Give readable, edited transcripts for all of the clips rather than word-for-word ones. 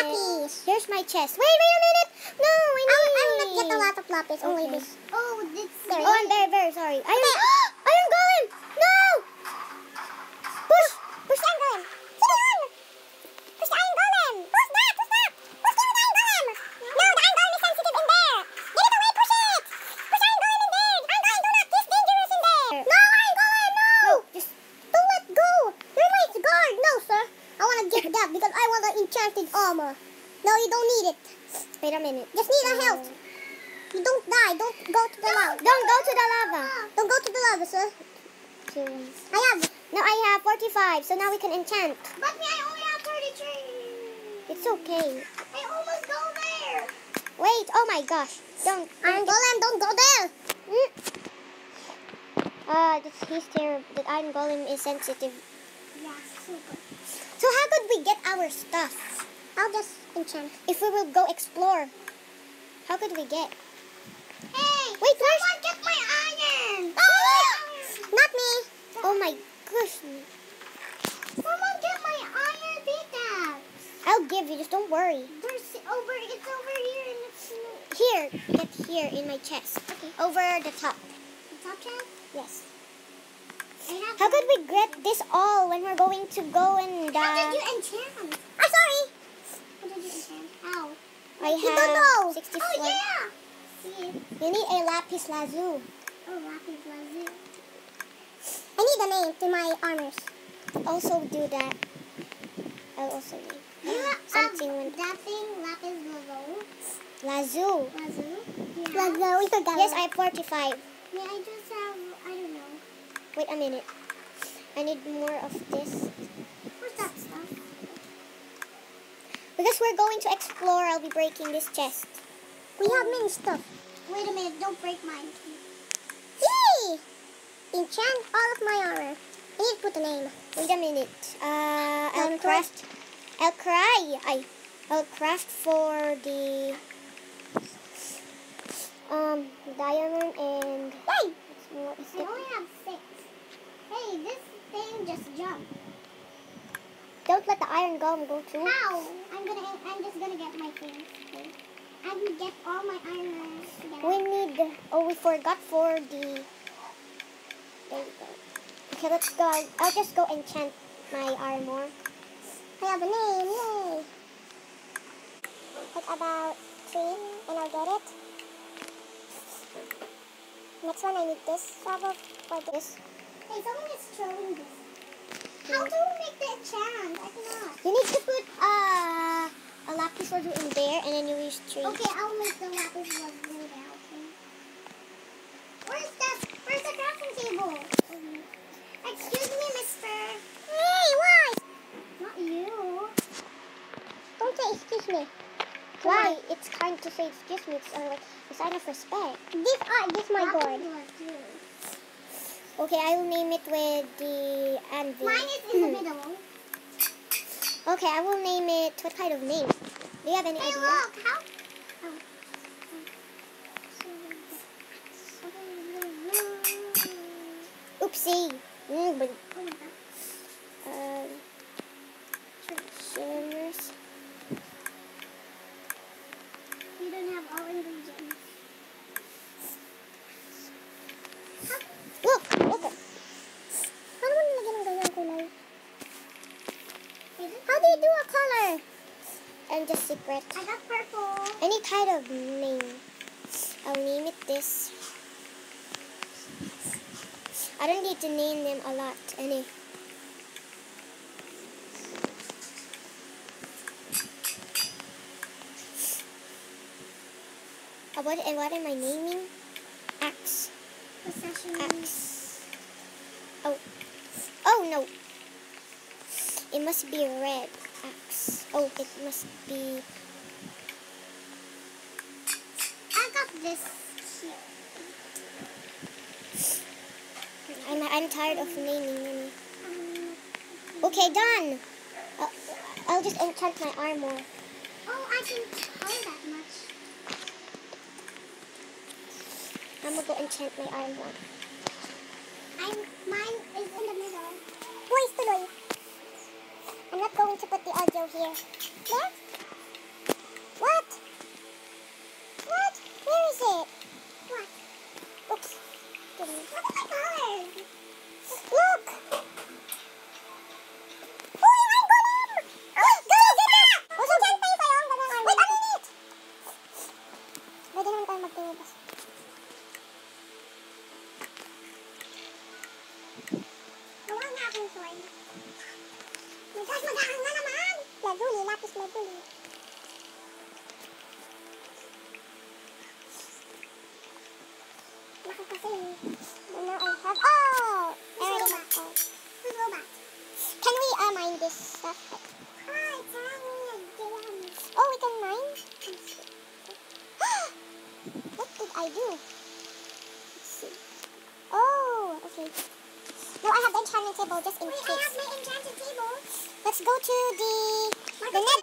lapis. Here's my chest. Wait a minute. No, I I'll not get a lot of lapis. Only Okay. this. Oh, this. Oh, I'm very, very sorry. Iron Golem! No! Push! Push the iron golem. Sit down. Push the iron golem. Who's that? Who's that? Who's there with the iron golem? No, the iron golem is sensitive in there. Get it away. Push it. Push the iron golem in there. Iron golem, do not. He's dangerous in there. No, iron golem, no. No, just... Don't let go. You're my guard. No, sir. I want to get that because I want the enchanted armor. No, you don't need it. Wait a minute. Just need a health. You don't die. Don't go to the lava. Don't go to the lava. Don't go to the lava, sir. I have. Now I have 45, so now we can enchant. But me, I only have 33. It's okay. I almost go there. Wait, oh my gosh. Don't. Iron Golem, don't go there. He's terrible. The Iron Golem is sensitive. Yeah, super. So how could we get our stuff? I'll just enchant. If we will go explore, how could we get? Hey, wait, someone get my iron. Oh, not me. Oh my gosh. Someone get my iron pickaxe. I'll give you, just don't worry. It's over here in the Here, get here in my chest. Okay. Over the top. top chest. Yes. I have How could we get this all when we're going to go and... How did you enchant? I'm sorry. How did you enchant? How? I You have don't know. 64. Oh, yeah. See it? You need a lapis lazuli. Oh, lapis lazuli. I need a name to my armors. Also do that. I'll also need something when... That thing, lapis lazuli. Lazuli. Lazuli? Yeah. Lazuli. Yes, I have 45. Yeah, I just have, I don't know. Wait a minute. I need more of this. What's that stuff? Because we're going to explore, I'll be breaking this chest. We have many stuff. Wait a minute, don't break mine. Yay! Enchant all of my armor. I need to put a name. Wait a minute. I'll craft. I'll craft for the diamond and Hey! what is I it? only have 6. Hey, this thing just jumped. Don't let the iron golem go through. How? I'm just gonna get my things. Okay? I can get all my iron together. We need. Oh, we forgot for the. There you go. Okay, let's go. I'll just go enchant my armor. I have a name, yay! Like about 3, and I'll get it. Next one, I need this level for this. Hey, someone is throwing this. How do we make the enchant? I cannot. You need to put a lapis lazuli in there, and then you use 3. Okay, I'll make the lapis lazuli now, okay? Where's the crafting table? Excuse me, mister. Hey, why? Not you. Don't say excuse me. Why? It's kind to say excuse me. It's like a sign of respect. This my board. Okay, I will name it with the anvil. Mine is in the middle. Okay, I will name it. What kind of name? Do you have any Hey, idea? look. How? Oopsie. But, shimmers. You don't have all ingredients. Look. Paano mo nilagyan ng ganyang kulay? How do you do a color? And just secret. I got purple. Any kind of name. I'll name it this. I don't need to name them a lot. Any. What am I naming? Axe. Possession. Axe. Oh no. It must be red. Axe. Oh, it must be. I got this here. I'm tired of naming them. Okay, done. I'll just enchant my armor. Oh, I can color that much. I'm gonna go enchant my armor. Mine is in the middle. Boys tuloy. I'm not going to put the audio here. There? Gawa nga akong sword. My gosh, magaang na naman! Lazuli, lapis lazuli. Nakakasing. Now I have. Oh! I already Who's have. Oh. Who's robot? Can we mine this stuff? Hi, Tanya. Oh, we can mine? What did I do? Let's see. Oh, okay. No, I have the enchantment table just in Wait, I case. have my enchanted table. Let's go to the net.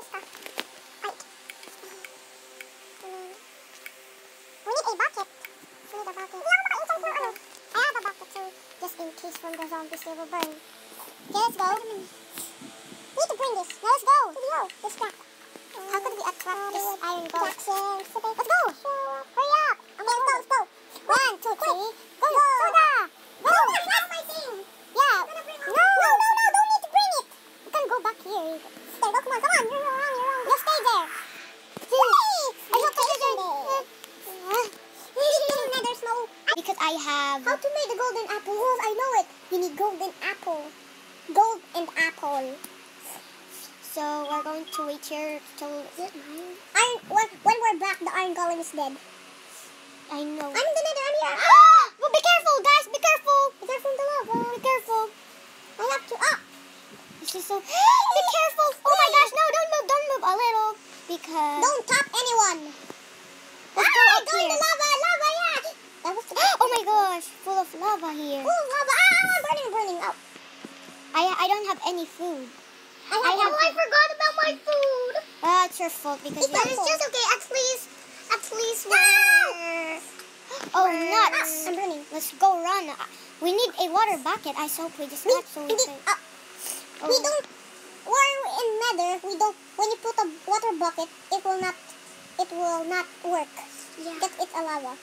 We need a bucket. We need a bucket. I have a bucket too, just in case from the zombies they will burn. Okay, let's go. We need to bring this. Now let's go. This trap. How could we attract this iron golem? Let's go. Hurry up. Okay, let's go. 1, 2, 3. Go. Soda. Go. That's my thing. Yeah. Gonna bring No, don't need to bring it. You can go back here. There, go, come on. You're wrong. No, stay there. I hope that you're Nether snow. because I have. How to make the golden apple? Oh, I know it. You need golden apple. Gold and apple. So we're going to wait here till When we're back, the iron golem is dead. I know. I'm in the nether. I'm here. Well, be careful, guys. Be careful. Be careful of the lava. Be careful. I have to. This is so. Be careful. Oh my gosh! No, don't move. Don't move a little because. Don't tap anyone. Let's go up Go in here. the lava, yeah. That was the Oh my gosh! Full of lava here. Ooh, lava. Burning. Oh. I don't have any food. I forgot about my food. It's your fault because But it's just okay. At least Oh, we're nuts! I'm burning. Let's go run. We need a water bucket. I hope we just got so we can. We don't. We're in nether. We don't. When you put a water bucket, it will not work. Yeah. Because it's a lava.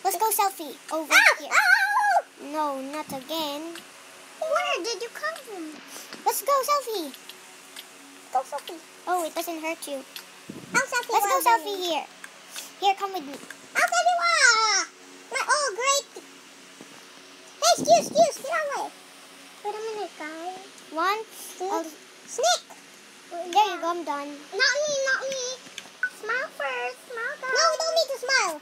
Let's go selfie over here. Ow! No, not again. Where did you come from? Let's go selfie. Go selfie. Oh, it doesn't hurt you. I'll selfie. Let's go while selfie burning. here. Here, come with me. I'll selfie. Great. Hey, excuse. Get out of my way. Wait a minute, guys. 1. Snake. There you go. I'm done. Not me. Smile first. Smile, guys. No, we don't need to smile.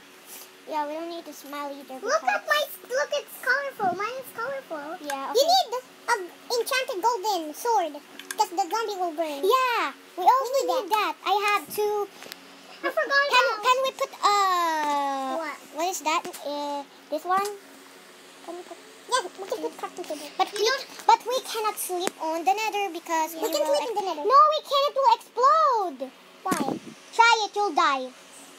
Yeah, we don't need to smile either. Look, because- it's colorful. Mine is colorful. Yeah. Okay. You need an enchanted golden sword because the zombie will burn. Yeah, we also We need need that. I have to. I forgot. Can we put What? What is that? This one. Can we put? Yeah, we can put crafting table. But we cannot sleep on the nether because We can sleep in the nether. No, we can't. It will explode. Why? Try it, you'll die.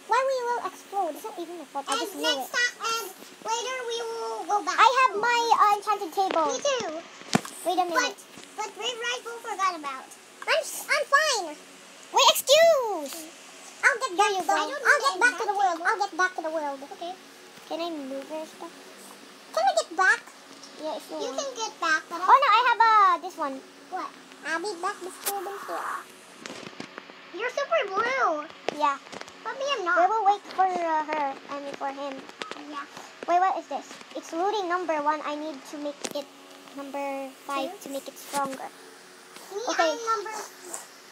Why we will explode? It's not even a fault. I just And knew next it. time, and later we will go back. I have my enchanted table. Me too. Wait a minute. But Red Rifle forgot about. I'm fine. Wait, excuse. I'll get back. you go. I'll get back to the world. I'll get back to the world. Okay. Can I move your stuff? Can we get back? Yeah, if you You want. can get back. But Oh no, I have this one. What? I'll be back disturbance here. You're super blue. Yeah. But me, I'm We not. will wait for her. I mean for him. Yeah. Wait, what is this? It's looting number 1. I need to make it number 5 to make it stronger. Me, Okay. I'm number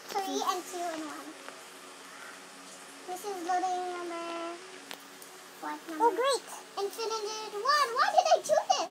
3 and 2 and 1. This is loading number. What number? Oh, great. Infinite 1. Why did I choose it?